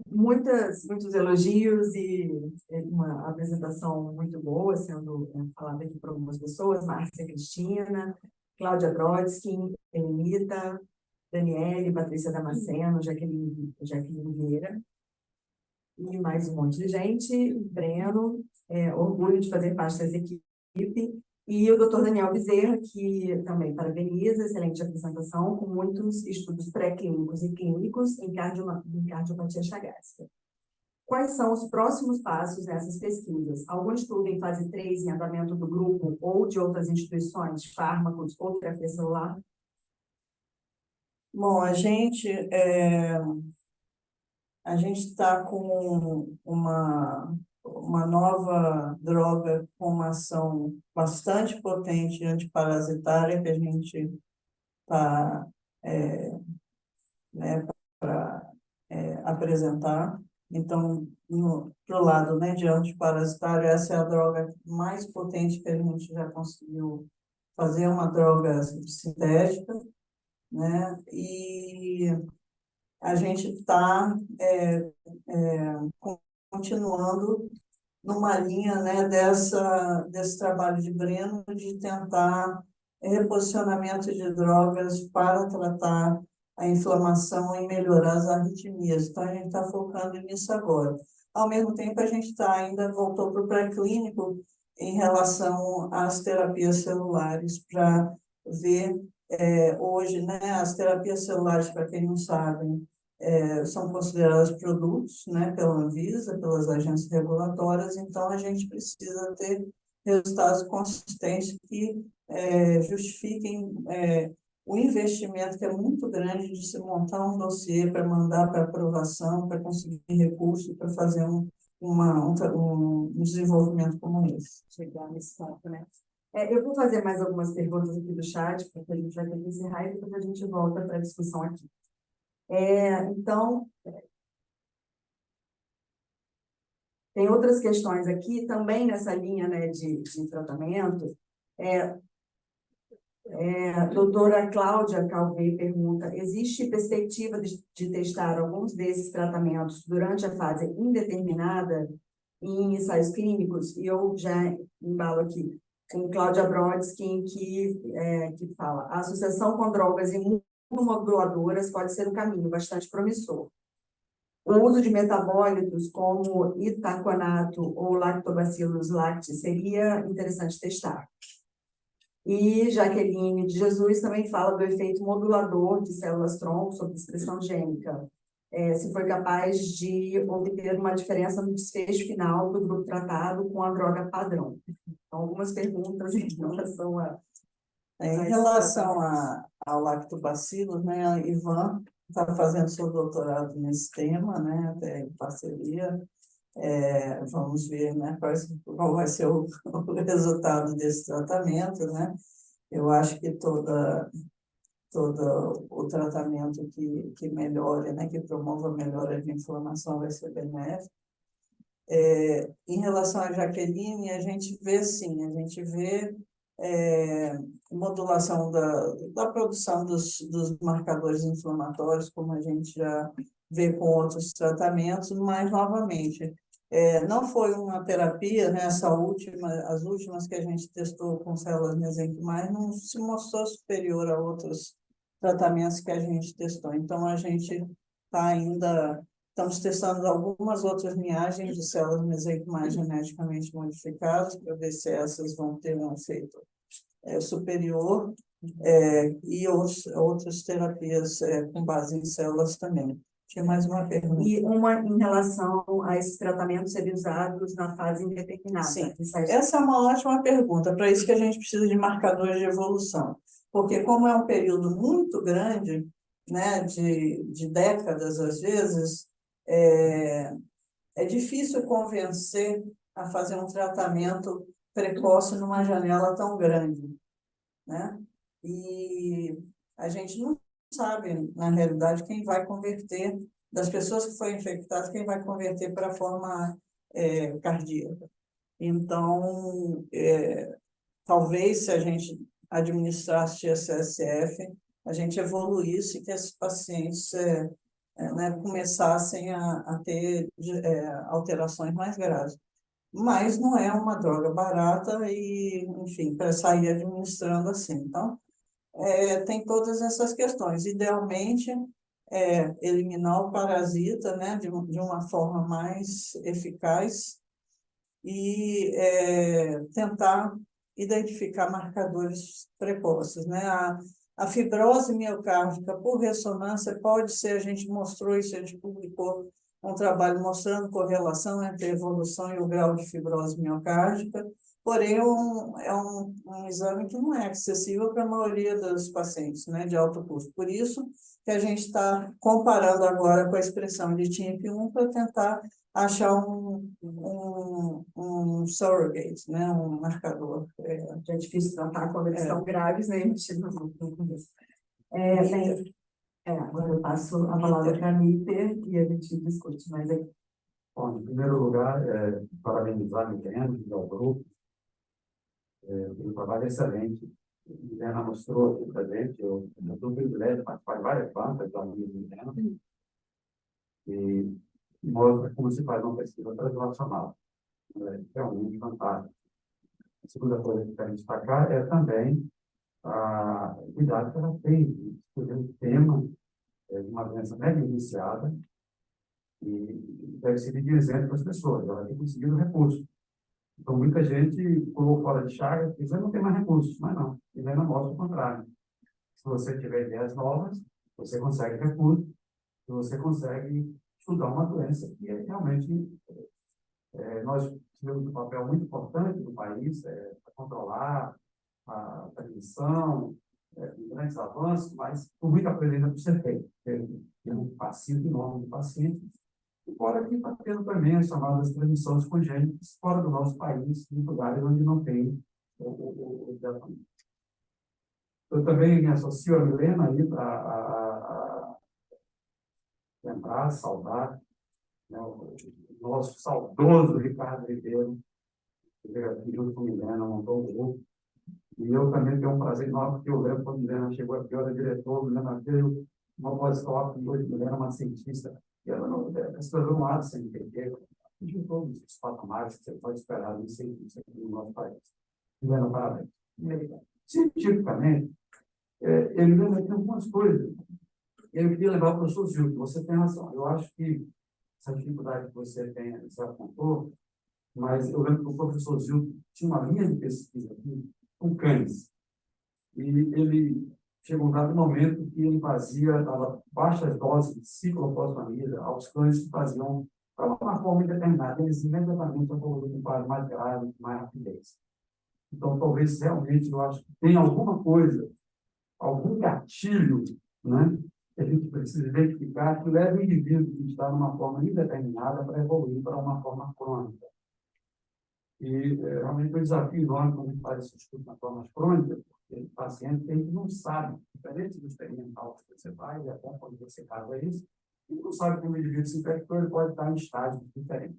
Muitos elogios e uma apresentação muito boa, sendo falada aqui por algumas pessoas, Márcia Cristina, Cláudia Brodsky, Elenita, Daniele, Patrícia Damasceno, Jaqueline Vieira, e mais um monte de gente, Breno, orgulho de fazer parte dessa equipe, e o Dr. Daniel Bezerra, que também parabeniza, excelente apresentação, com muitos estudos pré-clínicos e clínicos em cardiopatia chagásica. Quais são os próximos passos nessas pesquisas? Algum estudo em fase 3 em andamento do grupo ou de outras instituições, fármacos ou terapia celular? Bom, a gente está com uma nova droga com uma ação bastante potente antiparasitária que a gente está para apresentar. Então, para o lado, né, de antiparasitário, essa é a droga mais potente que a gente já conseguiu fazer, uma droga sintética, né? E a gente está continuando numa linha, né, desse trabalho de Breno, de tentar reposicionamento de drogas para tratar a inflamação e melhorar as arritmias. Então, a gente está focando nisso agora. Ao mesmo tempo, a gente ainda voltou para o pré-clínico em relação às terapias celulares, para ver hoje, né, as terapias celulares, para quem não sabe, são consideradas produtos, né, pela Anvisa, pelas agências regulatórias, então a gente precisa ter resultados consistentes que justifiquem o investimento, que é muito grande, de se montar um dossiê para mandar para aprovação, para conseguir recurso, para fazer um desenvolvimento como esse. Chegar nesse ponto, né? Eu vou fazer mais algumas perguntas aqui do chat, porque a gente vai ter que encerrar e depois a gente volta para a discussão aqui. Então, tem outras questões aqui, também nessa linha, né, de tratamento. Doutora Cláudia Calvei pergunta: existe perspectiva de testar alguns desses tratamentos durante a fase indeterminada em ensaios clínicos? E eu já embalo aqui com Cláudia Brodsky, que fala: a associação com drogas imunomoduladoras pode ser um caminho bastante promissor. O uso de metabólitos como itaconato ou lactobacillus lactis seria interessante testar. E Jaqueline de Jesus também fala do efeito modulador de células-tronco sobre expressão gênica. Se foi capaz de obter uma diferença no desfecho final do grupo tratado com a droga padrão. Então, algumas perguntas em relação a... Em relação ao lactobacillus, né, a Ivan está fazendo seu doutorado nesse tema, né, até em parceria. Vamos ver, né, qual vai ser o resultado desse tratamento, né? Eu acho que todo o tratamento que melhore, né, que promova a melhora de inflamação vai ser benéfico. Em relação à Jaqueline, a gente vê modulação da produção dos marcadores inflamatórios, como a gente já vê com outros tratamentos, mas, novamente, não foi uma terapia, né, as últimas que a gente testou com células mesenquimais, não se mostrou superior a outros tratamentos que a gente testou. Então, a gente estamos testando algumas outras linhagens de células mesenquimais geneticamente modificadas, para ver se essas vão ter um efeito superior, e outras terapias com base em células também. Tinha mais uma pergunta. E uma em relação a esses tratamentos serem usados na fase indeterminada. Sim, essa é uma ótima pergunta. Para isso que a gente precisa de marcadores de evolução. Porque como é um período muito grande, né, de décadas, às vezes, é difícil convencer a fazer um tratamento precoce numa janela tão grande, né? E a gente não sabe, na realidade, quem vai converter, das pessoas que foram infectadas, quem vai converter para a forma cardíaca. Então, talvez, se a gente administrasse GCSF, a gente evoluísse, que esses pacientes né, começassem a ter alterações mais graves. Mas não é uma droga barata e, enfim, para sair administrando assim. Então, tem todas essas questões. Idealmente, eliminar o parasita, né, de uma forma mais eficaz e tentar identificar marcadores precoces, né? A fibrose miocárdica por ressonância pode ser, a gente mostrou isso, a gente publicou um trabalho mostrando correlação entre a evolução e o grau de fibrose miocárdica, porém é um exame que não é acessível para a maioria dos pacientes, né, de alto custo. Por isso que a gente está comparando agora com a expressão de TIMP-1 para tentar achar um surrogate, né, um marcador. É difícil tratar quando eles estão graves, né? Bem, agora eu passo a palavra para a Níper e a gente discute mais aqui. Bom, em primeiro lugar, parabenizar a Milena e ao grupo pelo trabalho excelente. A Milena mostrou aqui para a gente, eu tenho o privilégio de participar de várias bancas da Milena, e mostra como se faz uma pesquisa translacional. É realmente fantástico. A segunda coisa que eu quero destacar é também a cuidado que ela tem de escolher um tema de uma doença mega iniciada e deve ser de exemplo para as pessoas. Ela tem conseguido recursos. Então, muita gente pulou fora de Chagas e diz, eu não tenho mais recursos. Mas não, e ainda mostra o contrário. Se você tiver ideias novas, você consegue recursos, você consegue estudar uma doença que realmente nós tivemos um papel muito importante no país para controlar a transmissão, grandes avanços, mas com muita coisa ainda por ser feita. Tem um passivo enorme de pacientes, fora que está tendo também as chamadas transmissões congênitas fora do nosso país, em lugares onde não tem o tratamento. Eu também me associo a Milena aí para lembrar, saudar, né, o nosso saudoso Ricardo Ribeiro, que veio aqui junto com a Milena, montou o grupo. E eu também tenho um prazer enorme, porque eu lembro quando a Milena chegou aqui, eu era diretor, Milena veio uma pós-doc, e hoje Milena é uma cientista, e ela não escreveu um lado sem entender, de todos os patamares que você pode esperar de cientista aqui no nosso país. Milena, parabéns. Cientificamente, ele lembra aqui algumas coisas. Eu queria levar para o professor Zilton, você tem razão. Eu acho que essa dificuldade que você tem, você apontou, mas eu lembro que o professor Zilton tinha uma linha de pesquisa aqui com cães. E ele chegou um dado momento que ele dava baixas doses de ciclofosfamida aos cães que faziam para uma forma indeterminada. Eles imediatamente evoluíram com quadro mais grave, com mais rapidez. Então, talvez realmente, eu acho que tem alguma coisa, algum gatilho, né, que a gente precisa identificar que leva o indivíduo que está numa forma indeterminada para evoluir para uma forma crônica. E realmente é um desafio enorme quando a gente faz esse estudo na forma crônica, porque o paciente tem que não sabe, diferente do experimental que você faz, é bom quando você casa isso, e não sabe como o indivíduo se infectou, ele pode estar em estágios diferentes.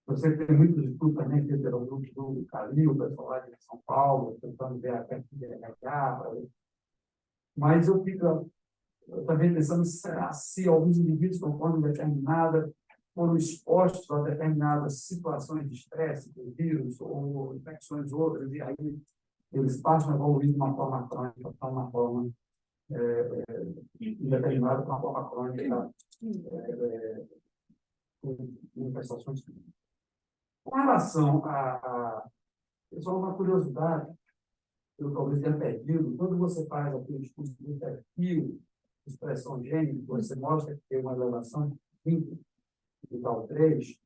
Você tem muitos estudos também, que pelo grupo do Calil, o pessoal lá de São Paulo, tentando ver a PFDH, mas eu fico também pensando, será se alguns indivíduos com forma determinada foram expostos a determinadas situações de estresse, de vírus ou infecções outras, e aí eles passam a evoluir de uma forma crônica para uma forma indeterminada, para uma forma crônica, com manifestações clínicas. Com relação só uma curiosidade, eu talvez tenha perdido, quando você faz aquele estudo de perfil, expressão gênica, você mostra que tem uma elevação de 20 e tal 3,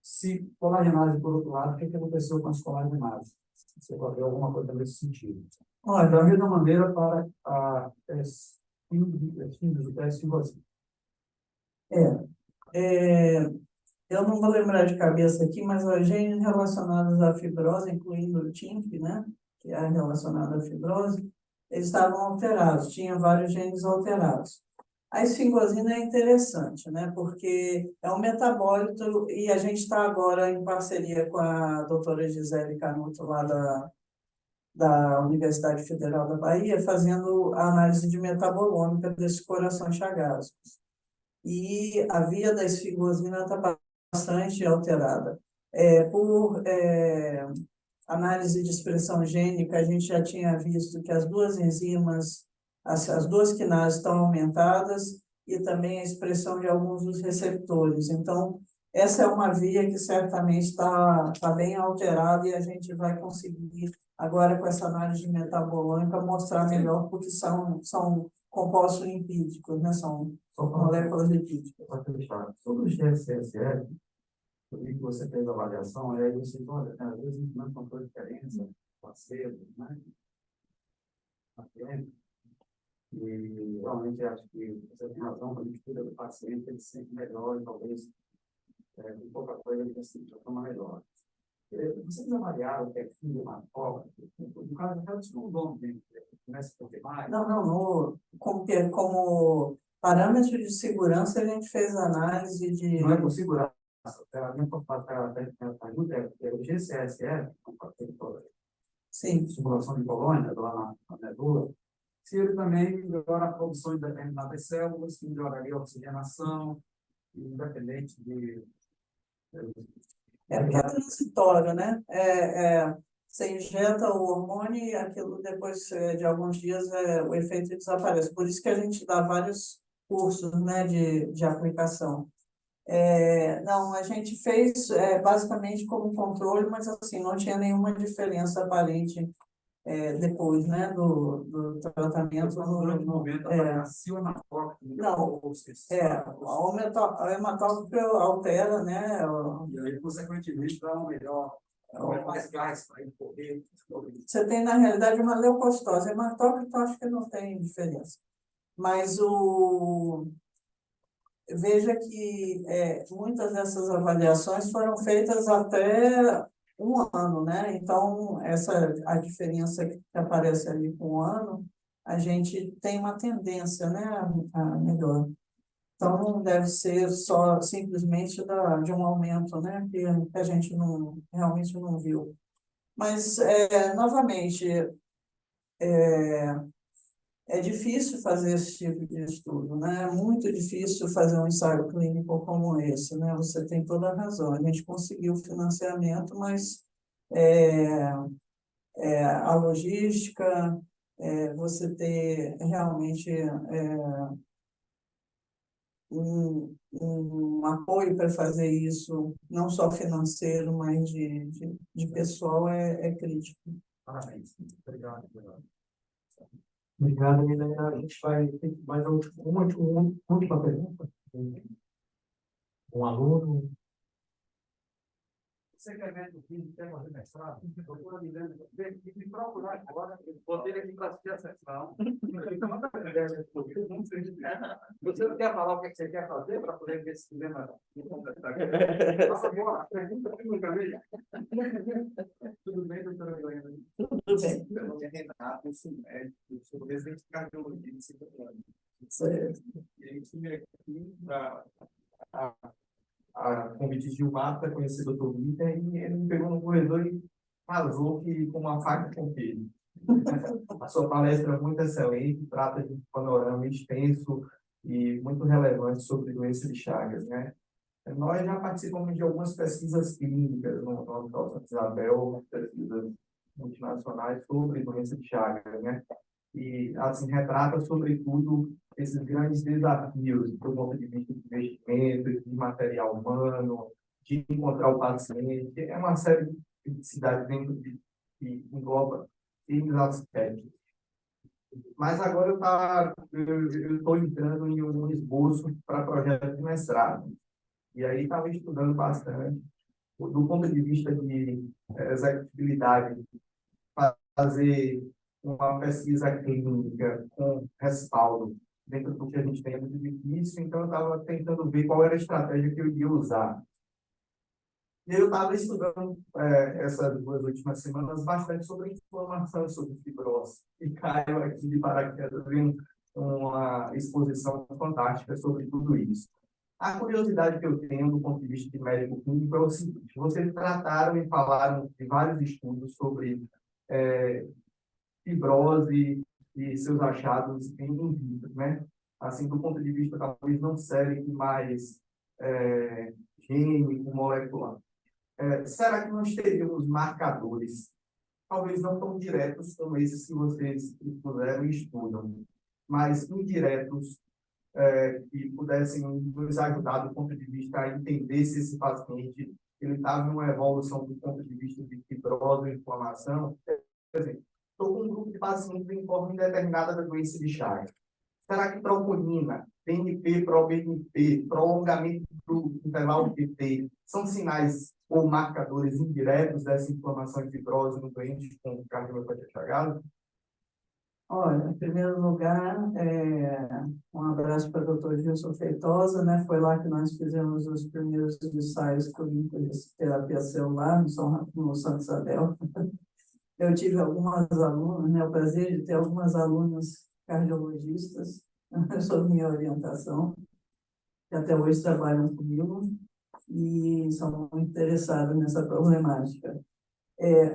se colagenase, por outro lado, o que aconteceu com as colagenases? Você pode ver alguma coisa nesse sentido. Olha, da mesma maneira para a síndrome do teste fibrosível. Eu não vou lembrar de cabeça aqui, mas os genes relacionados à fibrose, incluindo o TIMP, né, que é relacionado à fibrose, eles estavam alterados, tinha vários genes alterados. A esfingosina é interessante, né, porque é um metabólito e a gente está agora em parceria com a doutora Gisele Canuto, lá da Universidade Federal da Bahia, fazendo a análise de metabolômica desses corações chagascos. e a via da esfigosina está bastante alterada. Por análise de expressão gênica, a gente já tinha visto que as duas enzimas, as duas quinases estão aumentadas e também a expressão de alguns dos receptores. Então, essa é uma via que certamente está bem alterada e a gente vai conseguir, agora com essa análise de metabolômica, mostrar melhor, porque são compostos lipídicos, né? São moléculas lipídicas. Sobre os GSSR, eu vi que você fez a avaliação, e aí você olha, às vezes não encontrou diferença, placebo, né? E realmente acho que você tem razão, quando a gente cuida do paciente, ele se sente melhor, e talvez com pouca coisa ele se toma melhor. Vocês avaliaram o perfil hematócrito? No caso, até o nome, começa a confirmar? Não, como parâmetro de segurança, a gente fez análise de... Não é por segurança. A minha pergunta é o GCSR, Sim. simulação de colônia, lá na medula, se ele também melhora a produção de determinadas células, se melhoraria a oxigenação, independente de... Porque é transitório, né? Você injeta o hormônio e aquilo depois de alguns dias o efeito desaparece. Por isso que a gente dá vários cursos, né, de aplicação. Não, a gente fez basicamente como controle, mas assim, não tinha nenhuma diferença aparente depois, né, do tratamento. Durante o momento, apareceu na foto. Não, o hematócrito altera, né? E aí, consequentemente, dá um melhor, mais gás para ele correr. Você tem, na realidade, uma leucocitose. Hematócrito, acho que não tem diferença. Mas veja que muitas dessas avaliações foram feitas até um ano, né? Então, a diferença que aparece ali com um ano, a gente tem uma tendência, né, a melhor. Então, não deve ser só simplesmente de um aumento, né, que a gente realmente não viu. Mas, novamente, é difícil fazer esse tipo de estudo, né? É muito difícil fazer um ensaio clínico como esse, né? Você tem toda a razão. A gente conseguiu financiamento, mas a logística, você ter realmente um apoio para fazer isso, não só financeiro, mas de pessoal, é crítico. Parabéns. Obrigado. Obrigado, Milena. A gente vai ter mais uma última pergunta. Um aluno. Você quer ver o filho, quer fazer mestrado? Procura me procurar agora, botei aqui para assistir a sessão. Você não quer falar o que você quer fazer para poder ver esse cinema? Passa agora, pergunta publicamente. Tudo bem, doutora Helena? Tudo bem. Meu nome é Renato, eu sou médico, sou residente de cardiologia de 5 anos. E a gente veio aqui para a convite de Gilmar para conhecer o Dr. Rita, e ele me pegou no corredor e casou que com uma faca com o filho. A sua palestra é muito excelente, trata de um panorama extenso e muito relevante sobre doença de Chagas, né? Nós já participamos de algumas pesquisas clínicas no Hospital Santa Isabel, pesquisas multinacionais sobre doença de Chagas, né? E, assim, retrata, sobretudo, esses grandes desafios do ponto de vista de investimento, de material humano, de encontrar o paciente. É uma série de criticidades dentro que engloba esses aspectos. Mas agora eu estou entrando em um esboço para projeto de mestrado. E aí estava estudando bastante, do ponto de vista de executibilidade, fazer uma pesquisa clínica com respaldo dentro do que a gente tem é muito difícil, então eu estava tentando ver qual era a estratégia que eu iria usar. E eu estava estudando essas 2 últimas semanas bastante sobre inflamação, sobre fibrose, e caio aqui de paraquedas em uma exposição fantástica sobre tudo isso. A curiosidade que eu tenho do ponto de vista de médico clínico é o seguinte: vocês trataram e falaram de vários estudos sobre fibrose e seus achados em vitro, né? assim, do ponto de vista talvez não sérico, mas gênico, molecular. Será que nós teríamos marcadores, talvez não tão diretos como esses que vocês puseram e estudam, mas indiretos, que pudessem nos ajudar do ponto de vista a entender se esse paciente ele estava em uma evolução do ponto de vista de fibrose ou inflamação? Por exemplo, estou com um grupo de pacientes em forma indeterminada da doença de Chagas. Será que troponina, PNP, proBNP, prolongamento do intervalo PT são sinais ou marcadores indiretos dessa inflamação e fibrose no doente com cardiomiopatia chagada? Olha, em primeiro lugar, um abraço para o doutor Gilson Feitosa, né? Foi lá que nós fizemos os primeiros ensaios clínicos de terapia celular no Santa Isabel. Eu tive algumas alunas, né? O prazer de ter algumas alunas cardiologistas sob minha orientação, que até hoje trabalham comigo e são muito interessadas nessa problemática.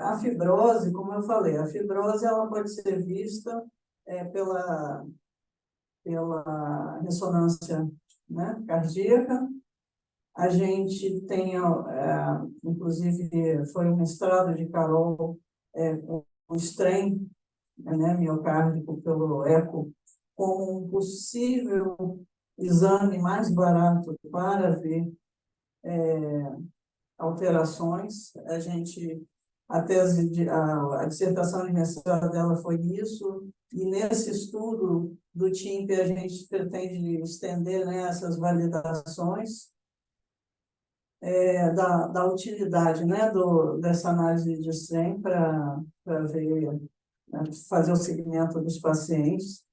A fibrose, como eu falei, a fibrose ela pode ser vista pela ressonância, né, cardíaca. A gente tem, inclusive, foi um mestrado de Carol, o strain, né, miocárdico pelo eco, como um possível exame mais barato para ver alterações. A dissertação de mestrado dela foi isso, e nesse estudo do TIMP a gente pretende estender, né, essas validações da utilidade, né, dessa análise de strain para ver, né, fazer o seguimento dos pacientes.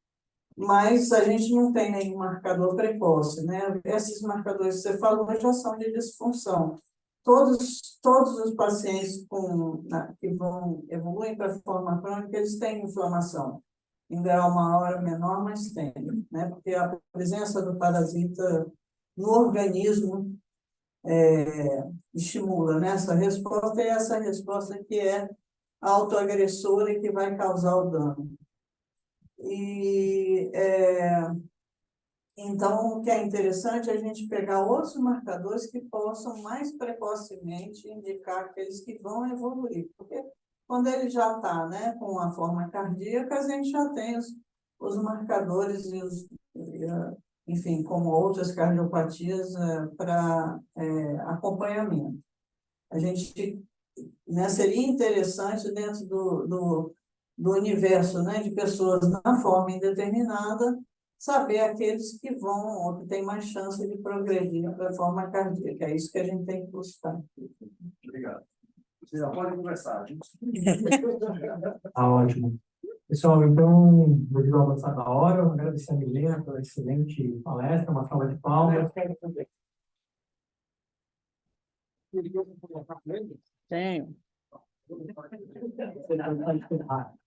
Mas a gente não tem nenhum marcador precoce, né? Esses marcadores que você falou já são de disfunção. Todos os pacientes que evoluem para a forma crônica, eles têm inflamação, em grau maior ou menor, mas tem, né? Porque a presença do parasita no organismo estimula, né, essa resposta, e essa resposta que é autoagressora e que vai causar o dano. E então, o que é interessante é a gente pegar outros marcadores que possam mais precocemente indicar aqueles que vão evoluir, porque quando ele já está, né, com a forma cardíaca, a gente já tem os marcadores enfim, como outras cardiopatias para acompanhamento. A gente, né, seria interessante dentro do universo, né, de pessoas na forma indeterminada, saber aqueles que vão ou que têm mais chance de progredir para a forma cardíaca. É isso que a gente tem que buscar. Obrigado. Vocês já podem conversar. Ah, ótimo. Pessoal, então, vou avançar da hora. Eu agradecer a Milena pela excelente palestra, uma salva de palmas. Tenho.